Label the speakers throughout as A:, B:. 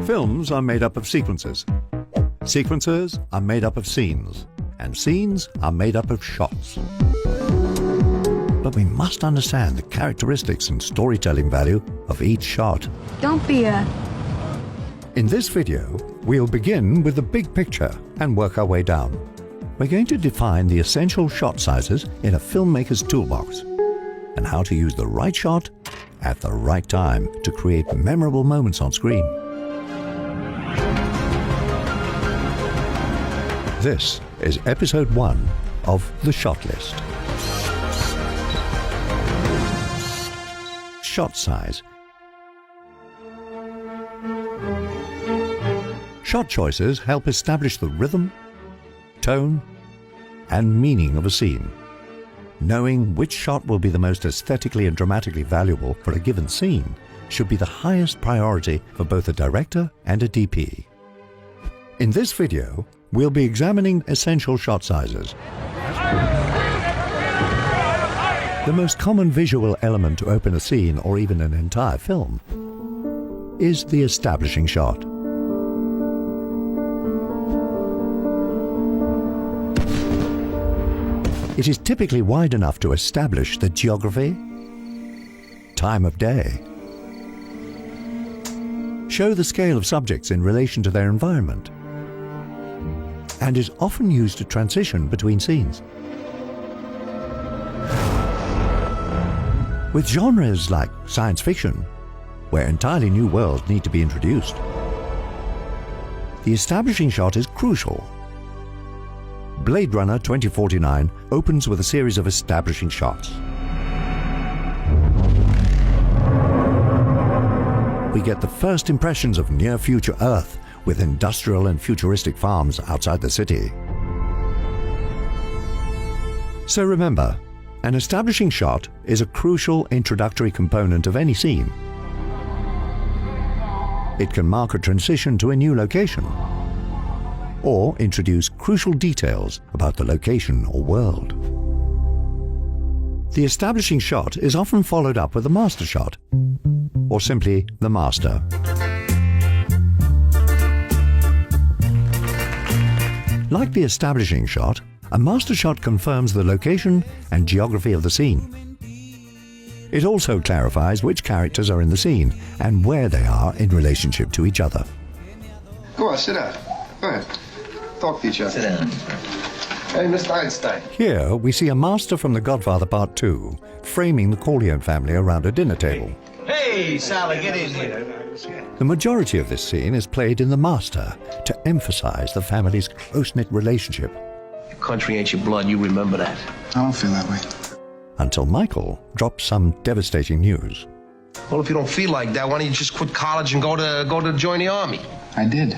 A: Films are made up of sequences. Sequences are made up of scenes. And scenes are made up of shots. But we must understand the characteristics and storytelling value of each shot.
B: Don't be a...
A: In this video, we'll begin with the big picture and work our way down. We're going to define the essential shot sizes in a filmmaker's toolbox and how to use the right shot at the right time to create memorable moments on screen. This is episode 1 of The Shot List. Shot size. Shot choices help establish the rhythm, tone, and meaning of a scene. Knowing which shot will be the most aesthetically and dramatically valuable for a given scene should be the highest priority for both a director and a DP. In this video, we'll be examining essential shot sizes. The most common visual element to open a scene or even an entire film is the establishing shot. It is typically wide enough to establish the geography, time of day, show the scale of subjects in relation to their environment, and is often used to transition between scenes. With genres like science fiction, where entirely new worlds need to be introduced, the establishing shot is crucial. Blade Runner 2049 opens with a series of establishing shots. We get the first impressions of near-future Earth with industrial and futuristic farms outside the city. So remember, an establishing shot is a crucial introductory component of any scene. It can mark a transition to a new location, or introduce crucial details about the location or world. The establishing shot is often followed up with a master shot, or simply the master. Like the establishing shot, a master shot confirms the location and geography of the scene. It also clarifies which characters are in the scene and where they are in relationship to each other.
C: Go on, sit down. Go ahead. Talk to each other.
D: Sit down.
C: Hey, Mr. Einstein.
A: Here we see a master from The Godfather Part 2 framing the Corleone family around a dinner table.
D: Hey, Sally, get in here.
A: The majority of this scene is played in the master to emphasize the family's close-knit relationship.
D: Your country ain't your blood, you remember that.
C: I don't feel that way.
A: Until Michael drops some devastating news.
D: Well, if you don't feel like that, why don't you just quit college and go to join the army?
C: I did.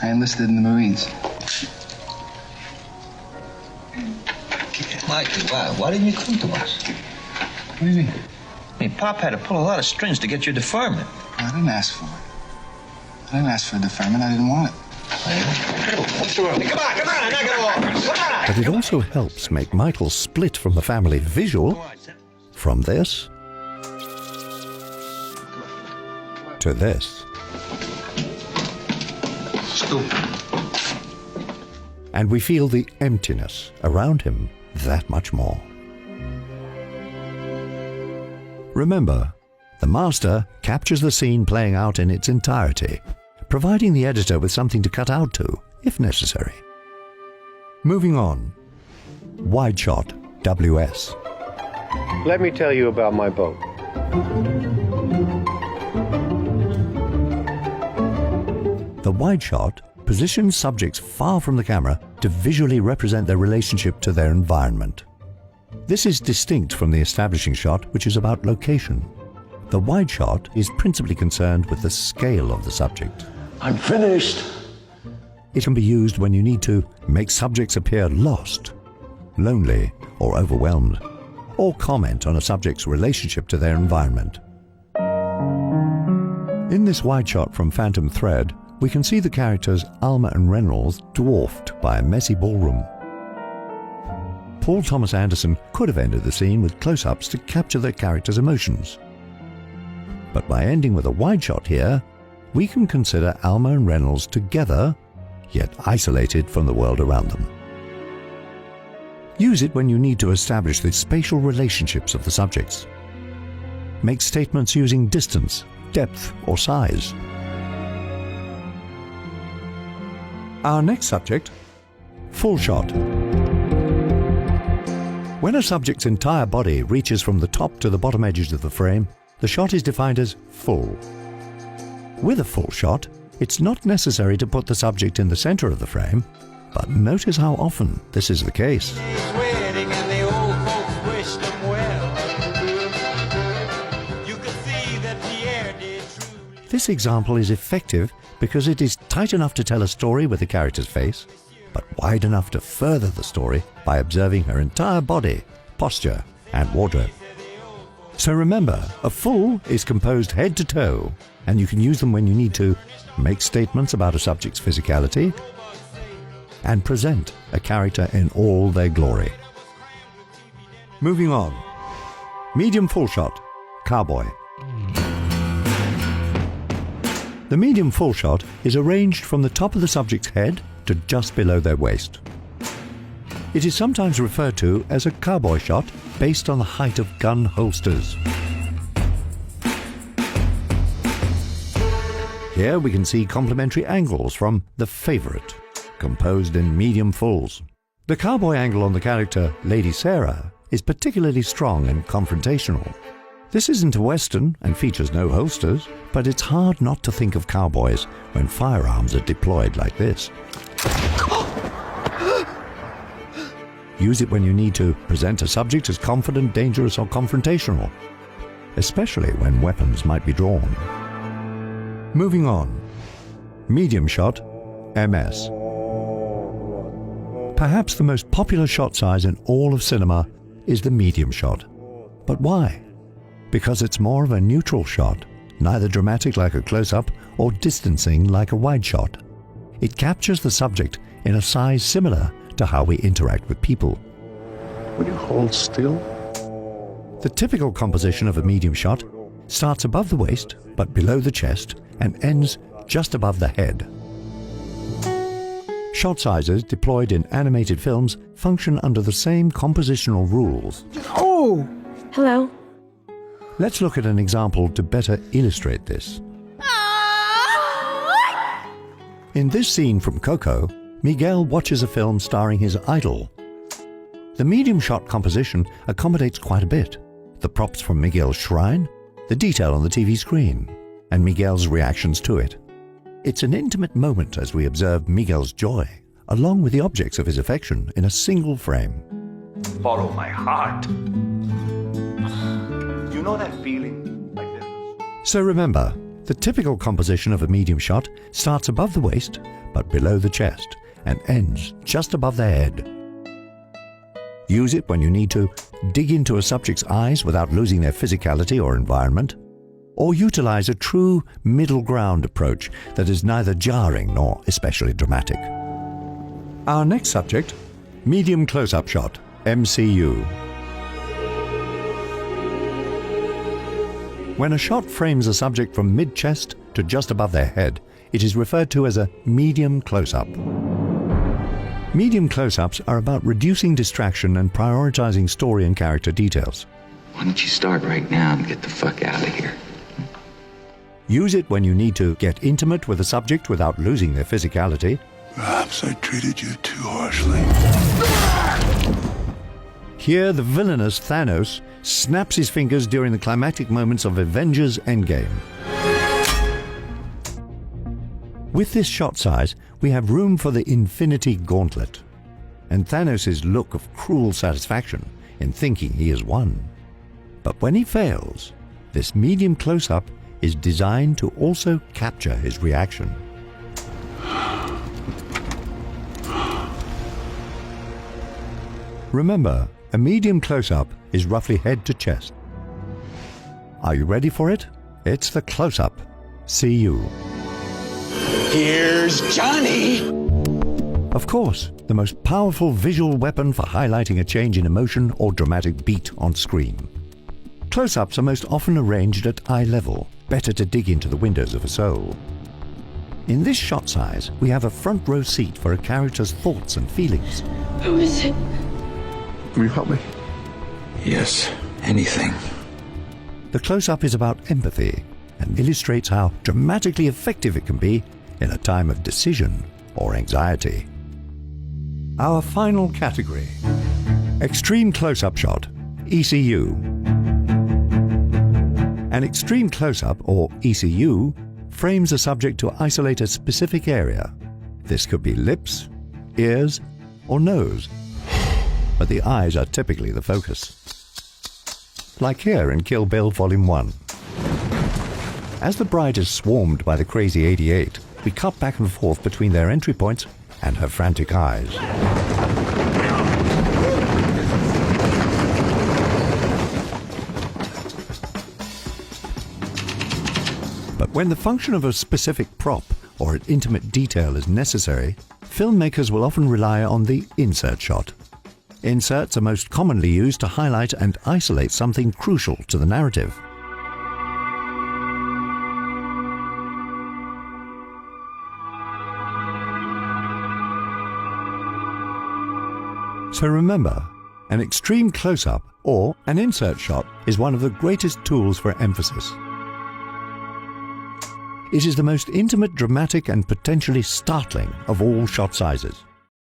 C: I enlisted in the Marines.
D: Mikey, why didn't you come to us?
C: What do you mean?
D: I mean, Pop had to pull a lot of strings to get your deferment.
C: I didn't ask for it. I didn't ask for a deferment. I didn't want it.
D: What's wrong? Come on, knock it off. Come on.
A: But it also helps make Michael split from the family visual from this to this.
D: Stupid.
A: And we feel the emptiness around him that much more. Remember, the master captures the scene playing out in its entirety, providing the editor with something to cut out to, if necessary. Moving on. Wide shot, WS.
E: Let me tell you about my boat.
A: The wide shot positions subjects far from the camera to visually represent their relationship to their environment. This is distinct from the establishing shot, which is about location. The wide shot is principally concerned with the scale of the subject.
E: I'm finished.
A: It can be used when you need to make subjects appear lost, lonely, or overwhelmed, or comment on a subject's relationship to their environment. In this wide shot from Phantom Thread, we can see the characters Alma and Reynolds dwarfed by a messy ballroom. Paul Thomas Anderson could have ended the scene with close-ups to capture their characters' emotions. But by ending with a wide shot here, we can consider Alma and Reynolds together, yet isolated from the world around them. Use it when you need to establish the spatial relationships of the subjects. Make statements using distance, depth, or size. Our next subject, full shot. When a subject's entire body reaches from the top to the bottom edges of the frame, the shot is defined as full. With a full shot, it's not necessary to put the subject in the center of the frame, but notice how often this is the case. This example is effective because it is tight enough to tell a story with the character's face, but wide enough to further the story by observing her entire body, posture, and wardrobe. So remember, a full is composed head to toe, and you can use them when you need to make statements about a subject's physicality and present a character in all their glory. Moving on. Medium full shot, cowboy. The medium full shot is arranged from the top of the subject's head to just below their waist. It is sometimes referred to as a cowboy shot based on the height of gun holsters. Here we can see complementary angles from The Favorite, composed in medium fulls. The cowboy angle on the character Lady Sarah is particularly strong and confrontational. This isn't a western and features no holsters, but it's hard not to think of cowboys when firearms are deployed like this. Use it when you need to present a subject as confident, dangerous, or confrontational, especially when weapons might be drawn. Moving on. Medium shot, MS. Perhaps the most popular shot size in all of cinema is the medium shot. But why? Because it's more of a neutral shot, neither dramatic like a close-up or distancing like a wide shot. It captures the subject in a size similar to how we interact with people.
E: Will you hold still?
A: The typical composition of a medium shot starts above the waist but below the chest and ends just above the head. Shot sizes deployed in animated films function under the same compositional rules.
B: Oh!
F: Hello.
A: Let's look at an example to better illustrate this. In this scene from Coco, Miguel watches a film starring his idol. The medium shot composition accommodates quite a bit. The props from Miguel's shrine, the detail on the TV screen, and Miguel's reactions to it. It's an intimate moment as we observe Miguel's joy, along with the objects of his affection in a single frame.
G: Follow my heart. You know that feeling? Like this?
A: So remember, the typical composition of a medium shot starts above the waist, but below the chest, and ends just above the head. Use it when you need to dig into a subject's eyes without losing their physicality or environment, or utilize a true middle ground approach that is neither jarring nor especially dramatic. Our next subject, medium close-up shot, MCU. When a shot frames a subject from mid-chest to just above their head, it is referred to as a medium close-up. Medium close-ups are about reducing distraction and prioritizing story and character details.
H: Why don't you start right now and get the fuck out of here?
A: Use it when you need to get intimate with a subject without losing their physicality.
I: Perhaps I treated you too harshly.
A: Here, the villainous Thanos snaps his fingers during the climactic moments of Avengers Endgame. With this shot size, we have room for the Infinity Gauntlet, and Thanos' look of cruel satisfaction in thinking he has won. But when he fails, this medium close-up is designed to also capture his reaction. Remember, a medium close-up is roughly head to chest. Are you ready for it? It's the close-up. See you.
B: Here's Johnny!
A: Of course, the most powerful visual weapon for highlighting a change in emotion or dramatic beat on screen. Close-ups are most often arranged at eye level, better to dig into the windows of a soul. In this shot size, we have a front row seat for a character's thoughts and feelings.
B: Who is it?
E: Will you help me?
H: Yes, anything.
A: The close-up is about empathy and illustrates how dramatically effective it can be in a time of decision or anxiety. Our final category: Extreme Close-Up Shot, ECU. An extreme close-up, or ECU, frames a subject to isolate a specific area. This could be lips, ears, or nose, but the eyes are typically the focus. Like here in Kill Bill Volume 1. As the bride is swarmed by the crazy 88, we cut back and forth between their entry points and her frantic eyes. But when the function of a specific prop or an intimate detail is necessary, filmmakers will often rely on the insert shot. Inserts are most commonly used to highlight and isolate something crucial to the narrative. So remember, an extreme close-up or an insert shot is one of the greatest tools for emphasis. It is the most intimate, dramatic, and potentially startling of all shot sizes.